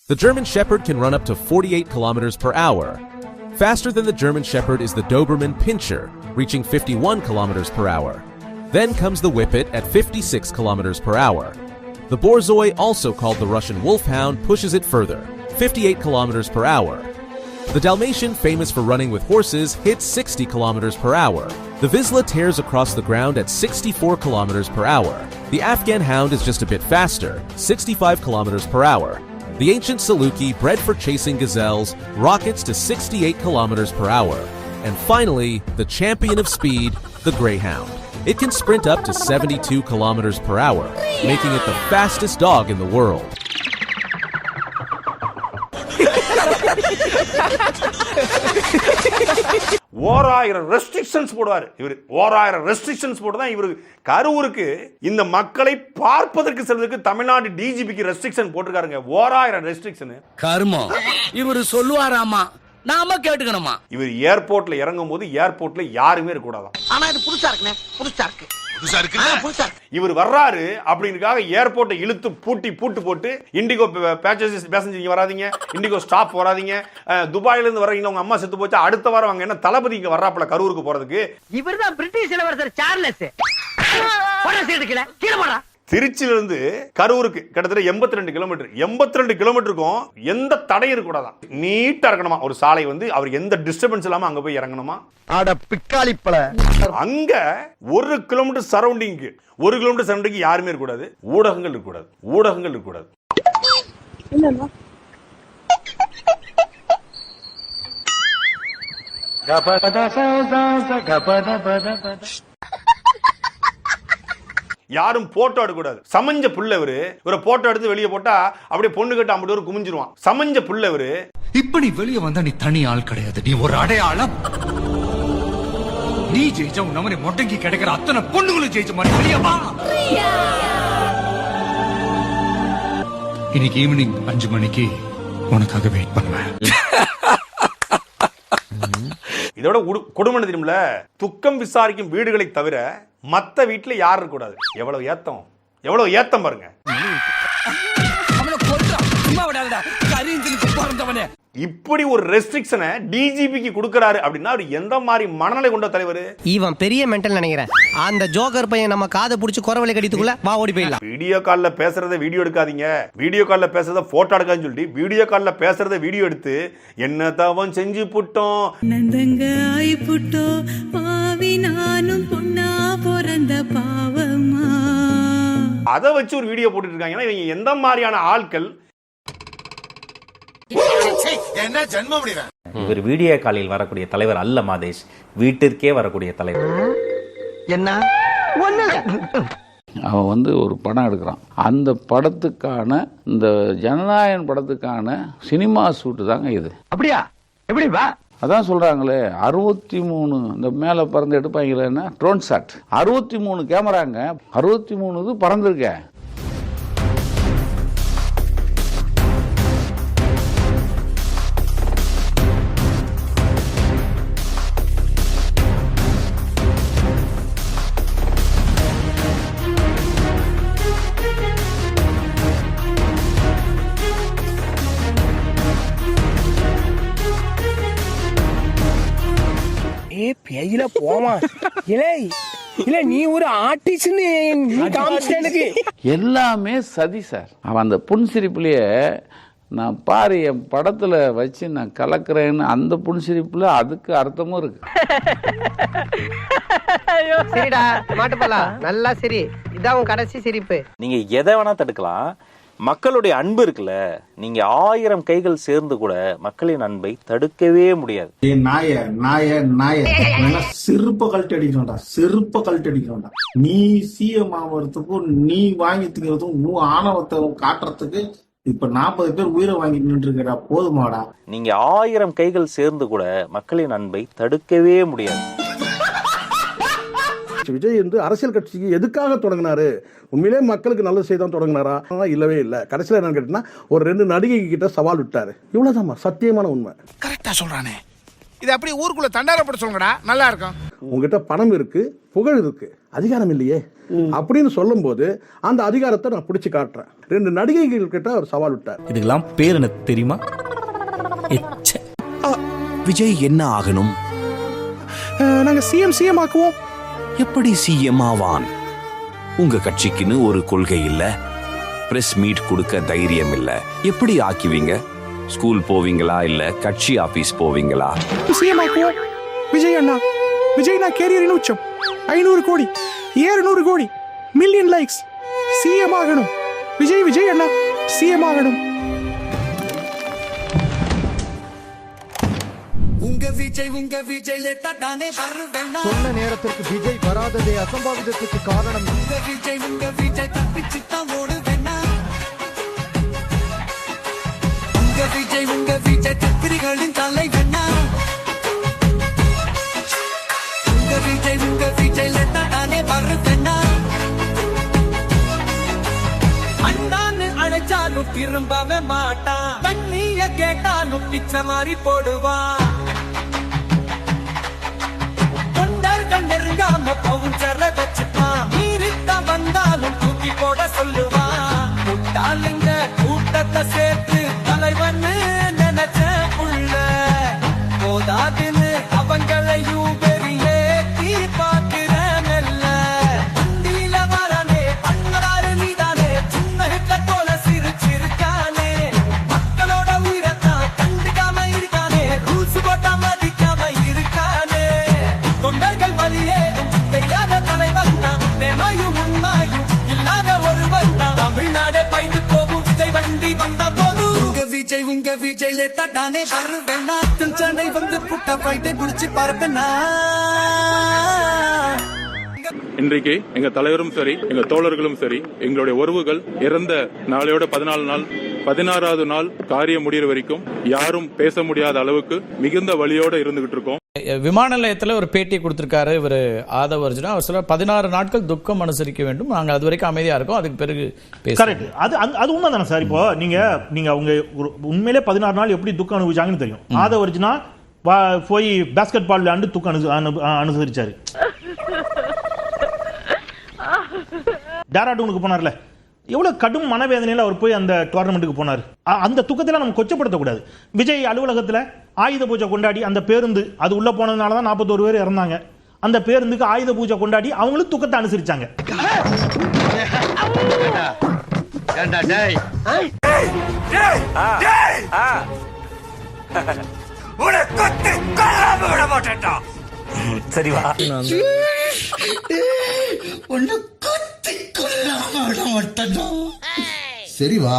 The German Shepherd can run up to 48 kilometers per hour. Faster than the German Shepherd is the Doberman Pinscher, reaching 51 kilometers per hour. Then comes the Whippet at 56 kilometers per hour. The Borzoi, also called the Russian Wolfhound, pushes it further, 58 kilometers per hour. The Dalmatian, famous for running with horses, hits 60 kilometers per hour. The Vizsla tears across the ground at 64 kilometers per hour. The Afghan Hound is just a bit faster, 65 kilometers per hour. The ancient Saluki, bred for chasing gazelles, rockets to 68 kilometers per hour. And finally, the champion of speed, the Greyhound. It can sprint up to 72 kilometers per hour, making it the fastest dog in the world. ஓராயிரம் restrictions போடுவார் இவர். ஓராயிரம் restrictions போட்டு தான் இவரு கரூருக்கு இந்த மக்களை பார்ப்பதற்கு செல்வதற்கு தமிழ்நாடு டிஜிபிக்கு ரெஸ்ட்ரிக்ஷன் போட்டிருக்காருங்க. ஓராயிரம் ரெஸ்ட்ரிக்ஷன். கர்மம் இவரு சொல்லுவாராமா, நாம கேட்டுக்கணுமா? இவர் ஏர்போர்ட்ல இறங்கும் போது ஏர்போர்ட்ல யாருமே இருக்க கூடாதான். ஆனா இது புதுசா இருக்குனே, புதுசா இருக்கு. இவர் வர்றாரு அப்படிங்கறதுக்காக ஏர்போர்ட்டை இழுத்து பூட்டு போட்டு இண்டிகோ பேசஞ்சர் இங்க வராதீங்க, இண்டிகோ ஸ்டாப் வராதீங்க, துபாயில இருந்து வரீங்க உங்க அம்மா செத்து போச்சு, அடுத்த வாரம் வாங்க, என்ன தளபதி இங்க வர்றாப்ல கரூருக்கு போறதுக்கு. இவர்தான் பிரிட்டிஷ் இளவரசர் சார்லஸ். திருச்சியிலிருந்து கரூருக்கு கிட்டத்தட்ட 82 கிலோமீட்டர். 82 கிலோமீட்டருக்கும் எந்த தடையும் இருக்கக்கூடாதான். நீட்டா இருக்கணுமா ஒரு சாலை. அவர் எந்த டிஸ்டர்பன்ஸ் இல்லாம அங்க போய் இறங்கணுமா. அட பிக்காளிப்பல. அங்க 1 கிலோமீட்டர் சரௌண்டிங்க்கு 1 கிலோமீட்டர் சரௌண்டிங் யாருமே இருக்கக்கூடாது. ஊடகங்கள் இருக்கக்கூடாது. யாரும் போட்டோ எடுக்கக்கூடாது. சமஞ்ச புள்ள இவரை போட்டோ எடுத்து வெளியே போட்டா அப்படியே பொண்ணு கட்ட 50 பேர் குமிஞ்சிருவான். சமஞ்ச புள்ள இப்ப நீ வெளியே வந்தா நீ தனி ஆள் கிடையாது, நீ ஒரு அடையாளம். நீ ஜெயிச்சா உன்ன மொட்டைக்கு கிடைக்கிற அத்தனை பொண்ணுங்களும் ஜெயிச்ச மாதிரி வெளியே வா. இன்னைக்கு ஈவினிங் 5 மணிக்கு உனக்காக வெயிட் பண்ணுவேன். இதோட கொடுமை தெரியுமில்ல, துக்கம் விசாரிக்கும் வீடுகளை தவிர மத்த வீட்டுல யாரும் இருக்க கூடாது. எவ்வளவு ஏத்தம் பாருங்க. இப்படி ஒரு ரெஸ்ட்ரிக்ஷனை டிஜிபிக்கு கொடுக்கறாரு அப்படின்னா அவர் எந்த மாதிரி மனநிலை கொண்ட தலைவர்? இவன் பெரிய மென்டல் நினைக்கிறேன். அந்த ஜோக்கர் பையன் நம்ம காதை புடிச்சு குறவலை கடித்துக்குள்ள வா ஓடி போயிடலாம். வீடியோ கால்ல பேசுறத வீடியோ எடுக்காதீங்க, வீடியோ கால்ல பேசுறத போட்டோ எடுக்காதுன்னு சொல்லிட்டு வீடியோ கால்ல பேசுறத வீடியோ எடுத்து என்ன தவம் செஞ்சு புட்டோம் நந்தங்காய் புட்டோ பாவி நானும் பொண்ணா பிறந்த பாவமா அதை வச்சு ஒரு வீடியோ போட்டுட்டு இருக்காங்க. இவங்க எந்த மாதிரியான ஆட்கள்? இவர் வீடியோ காலில் வரக்கூடிய தலைவர் அல்ல மாதேஷ், வீட்டிற்கே வரக்கூடிய தலைவர். என்ன அவன் ஒரு படம் எடுக்கிறான். அந்த படத்துக்கான இந்த ஜனநாயகன் படத்துக்கான சினிமா ஷூட்டு தாங்க இது. அப்படியா? எப்படிப்பா? அதான் சொல்றாங்களே 63 இந்த மேல பறந்து எடுப்பாங்களேன்னா ட்ரோன் ஷாட். 63 கேமராங்க, 63 இது பறந்துருக்க. பேயில போமா இல்ல நீ ஒரு ஆர்டிஸ்ட். எல்லாமே சதி சார். அவன் அந்த புன்சிரிப்புலயே நான் பாரு என் படத்துல வச்சு நான் கலக்குறேன்னு அந்த புன்சிரிப்புல அதுக்கு அர்த்தமும் இருக்கு. சரிடா மாட்டுப்பலா, நல்லா சரி, இதான் கடைசி சிரிப்பு. நீங்க எதை வேணா தடுக்கலாம், மக்களுடைய அன்பு இருக்குல்ல, நீங்க 1000 கைகள் சேர்ந்து கூட மக்களின் அன்பை தடுக்கவே முடியாது. செருப்ப கழட்டி அடிக்கிறோம்டா. நீ சிஎம் ஆகிறதுக்கும் நீ வாங்கி திங்கிறதுக்கும் ஆணவத்தை காட்டுறதுக்கு இப்ப 40 பேர் உயிரை வாங்கிட்டு நின்றுக்கிறா. போதுமாடா. நீங்க 1000 கைகள் சேர்ந்து கூட மக்களின் அன்பை தடுக்கவே முடியாது. விஜய் அரசியல் கட்சிக்கு எதுக்காக தொடங்கினாரு? உண்மையிலே மக்களுக்கு நல்லது செய்தான் தொடங்கினாரா? இல்லவே இல்லை. கடைசியில் என்ன கேட்டீங்கன்னா ஒரு 2 நடிகை கிட்ட சவால் விட்டாரு. இவ்வளவுதான் சத்தியமான உண்மை. கரெக்டா சொல்றானே. இது அப்படியே ஊருக்குள்ள தண்டாரப்பட சொல்லுங்கடா, நல்லா இருக்கும். உங்ககிட்ட பணம் இருக்கு, புகழ் இருக்கு, அதிகாரம் இல்லையே அப்படின்னு சொல்லும் போது அந்த அதிகாரத்தை நான் பிடிச்சு காட்டுறேன். 2 நடிகைகள் கிட்ட அவர் சவால் விட்டார். இதுக்கெல்லாம் பேர் எனக்கு தெரியுமா? விஜய் என்ன ஆகணும்? நாங்க சிஎம் ஆக்குவோம். எப்படி சிஎம் ஆவான்? உங்க கட்சிக்குன்னு ஒரு கொள்கை இல்ல, பிரஸ் மீட் கொடுக்க தைரியம் இல்ல, எப்படி ஆக்குவீங்க? ஸ்கூல் போவீங்களா இல்ல கட்சி ஆபீஸ் போவீங்களா? சிஎம் ஆக்குவோம். விஜய் அண்ணா, விஜய் நான் கேரியரின் உச்சம். 500 கோடி, 700 கோடி, மில்லியன் லைக்ஸ். சிஎம் ஆகணும். விஜய் அண்ணா சிஎம் ஆகணும். உங்க விஜய் லேட்டானே வருவேனா? சொன்ன நேரத்திற்கு விஜய் வராததே அசம்பாவிதத்துக்கு காரணம். உங்க விஜய் தப்பிச்சுத்தான் ஓடுவேனா? உங்க விஜய் தத்திரிகளின் தலைவனா? உங்க விஜய் லேட்டானே வருவேனா? அண்ணான்னு அழைச்சாலும் திரும்பவே மாட்டான். தண்ணிய கேட்டாலும் பிச்சை மாறி போடுவான். நெருங்காம பவுன்சர வச்சுப்பான். நீருத்தான் வந்தாலும் தூக்கி போட சொல்லுவான். முட்டாளுங்க கூட்டத்தை சேர்த்து தலைவன்னு நினைச்ச புள்ள போதாதுன்னு அவங்களையும் பெரிய தீ பார்க்கிற மெல்ல. வண்டியில வரானே பண்ணாரு நீதானே, சின்ன போல சிரிச்சிருக்கானே. மக்களோட உயிரத்தான் கண்டுக்காம இருக்கானே, ரூல்ஸ் போட்டா மதிக்காம இருக்கானே. தொண்டர்கள் வழியே தெரியாத தலைவர் தான், நேமாயும் உண்மாயும் இல்லாத ஒருவர் தான். தமிழ்நாடே பயந்து போகும் விஜய் வண்டி வந்த போது உங்க விஜய் லேட்டானே வருவேனா? சென்னை வந்து புட்ட பைட்டை குடிச்சு பார்ப்பேனா? இன்றைக்கு எங்க தலைவரும் சரி, எங்க தோழர்களும் சரி, எங்களுடைய உறவுகள் இறந்த நாளையோட 14 நாள், 16வது நாள் காரியம் முடிகிற வரைக்கும் யாரும் பேச முடியாத அளவுக்கு மிகுந்த வலியோட இருந்துகிட்டு இருக்கோம். விமான நிலையத்தில் ஒரு பேட்டி கொடுத்திருக்காரு இவர் ஆதவ அர்ஜுனா. அவர் சொல்ல 16 நாட்கள் துக்கம் அனுசரிக்க வேண்டும், நாங்கள் அது வரைக்கும் அமைதியா இருக்கோம், அதுக்கு பிறகு கரெக்ட். அது உண்மை தானே சார்? இப்போ நீங்க அவங்க உண்மையிலே 16 நாள் எப்படி துக்கம் அனுபவிச்சாங்கன்னு தெரியும். ஆதவ அர்ஜுனா போய் பேஸ்கெட் பால் விளையாண்டு துக்கம் அனுசரிச்சாரு. டேராடூனுக்கு போனார்ல, எவ்வளவு கடும் மனவேதனையில அவர் போய் அந்த டோர்னமெண்ட்டுக்கு போனார். அந்த துக்கத்தில் நம்ம கொச்சப்படுத்தக்கூடாது. விஜய் அலுவலகத்தில் ஆயுத பூஜை கொண்டாடி அந்த பேருந்து அது உள்ள போனதுனால தான் 41 பேர் இறந்தாங்க. அந்த பேருந்துக்கு ஆயுத பூஜை கொண்டாடி அவங்களும் துக்கத்தை அனுசரிச்சாங்க. சரிவா சரிவா